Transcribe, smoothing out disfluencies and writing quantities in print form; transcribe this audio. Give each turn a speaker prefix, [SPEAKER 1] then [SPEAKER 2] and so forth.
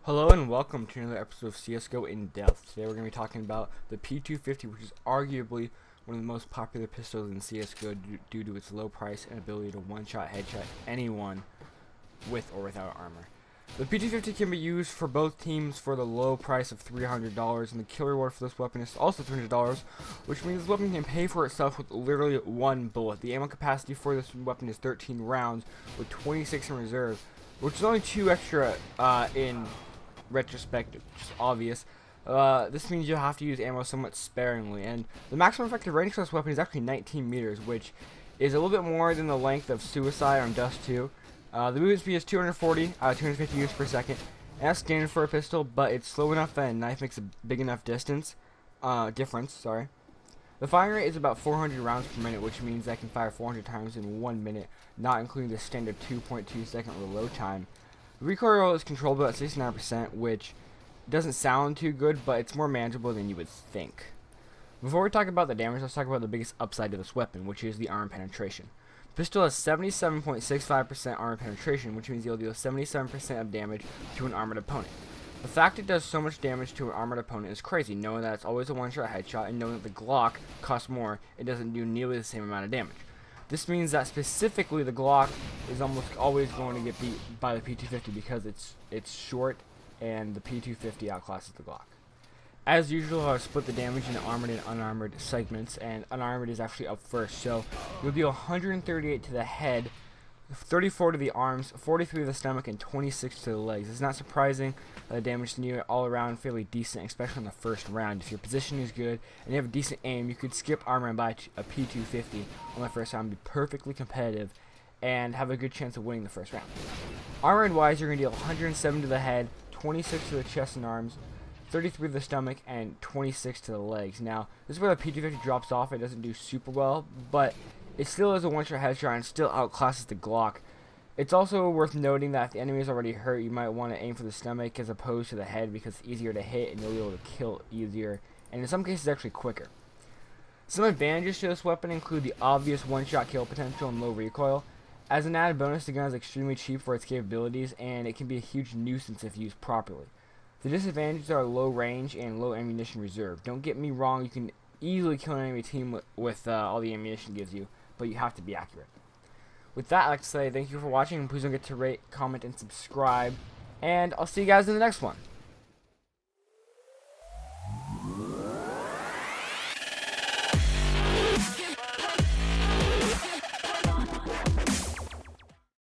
[SPEAKER 1] Hello and welcome to another episode of CSGO In Depth. Today we're going to be talking about the P250, which is arguably one of the most popular pistols in CSGO due to its low price and ability to one-shot headshot anyone with or without armor. The P250 can be used for both teams for the low price of $300, and the kill reward for this weapon is also $300, which means this weapon can pay for itself with literally one bullet. The ammo capacity for this weapon is 13 rounds with 26 in reserve, which is only 2 extra in retrospect, just obvious. This means you'll have to use ammo somewhat sparingly, and the maximum effective range for this weapon is actually 19 meters, which is a little bit more than the length of Suicide on Dust 2. The movement speed is 240 out of 250 units per second, and that's standard for a pistol, but it's slow enough that a knife makes a big enough difference. The firing rate is about 400 rounds per minute, which means I can fire 400 times in 1 minute, not including the standard 2.2 second reload time. The recoil is controllable at 69%, which doesn't sound too good, but it's more manageable than you would think. Before we talk about the damage, let's talk about the biggest upside to this weapon, which is the armor penetration. The pistol has 77.65% armor penetration, which means you'll deal 77% of damage to an armored opponent. The fact it does so much damage to an armored opponent is crazy, knowing that it's always a one-shot headshot, and knowing that the Glock costs more, it doesn't do nearly the same amount of damage. This means that specifically the Glock is almost always going to get beat by the P250 because it's short and the P250 outclasses the Glock. As usual, I'll split the damage into armored and unarmored segments, and unarmored is actually up first. So you'll deal 138 to the head, 34 to the arms, 43 to the stomach, and 26 to the legs. It's not surprising that the damage to you all around fairly decent, especially in the first round. If your position is good and you have a decent aim, you could skip armor and buy a P250 on the first round, be perfectly competitive, and have a good chance of winning the first round. Armored wise, you're going to deal 107 to the head, 26 to the chest and arms, 33 to the stomach, and 26 to the legs. Now, this is where the P250 drops off. It doesn't do super well, but it still is a one-shot headshot and still outclasses the Glock. It's also worth noting that if the enemy is already hurt, you might want to aim for the stomach as opposed to the head because it's easier to hit and you'll be able to kill easier, and in some cases actually quicker. Some advantages to this weapon include the obvious one-shot kill potential and low recoil. As an added bonus, the gun is extremely cheap for its capabilities, and it can be a huge nuisance if used properly. The disadvantages are low range and low ammunition reserve. Don't get me wrong, you can easily kill an enemy team with all the ammunition gives you, but you have to be accurate. With that, I'd like to say thank you for watching, and please don't forget to rate, comment, and subscribe, and I'll see you guys in the next one.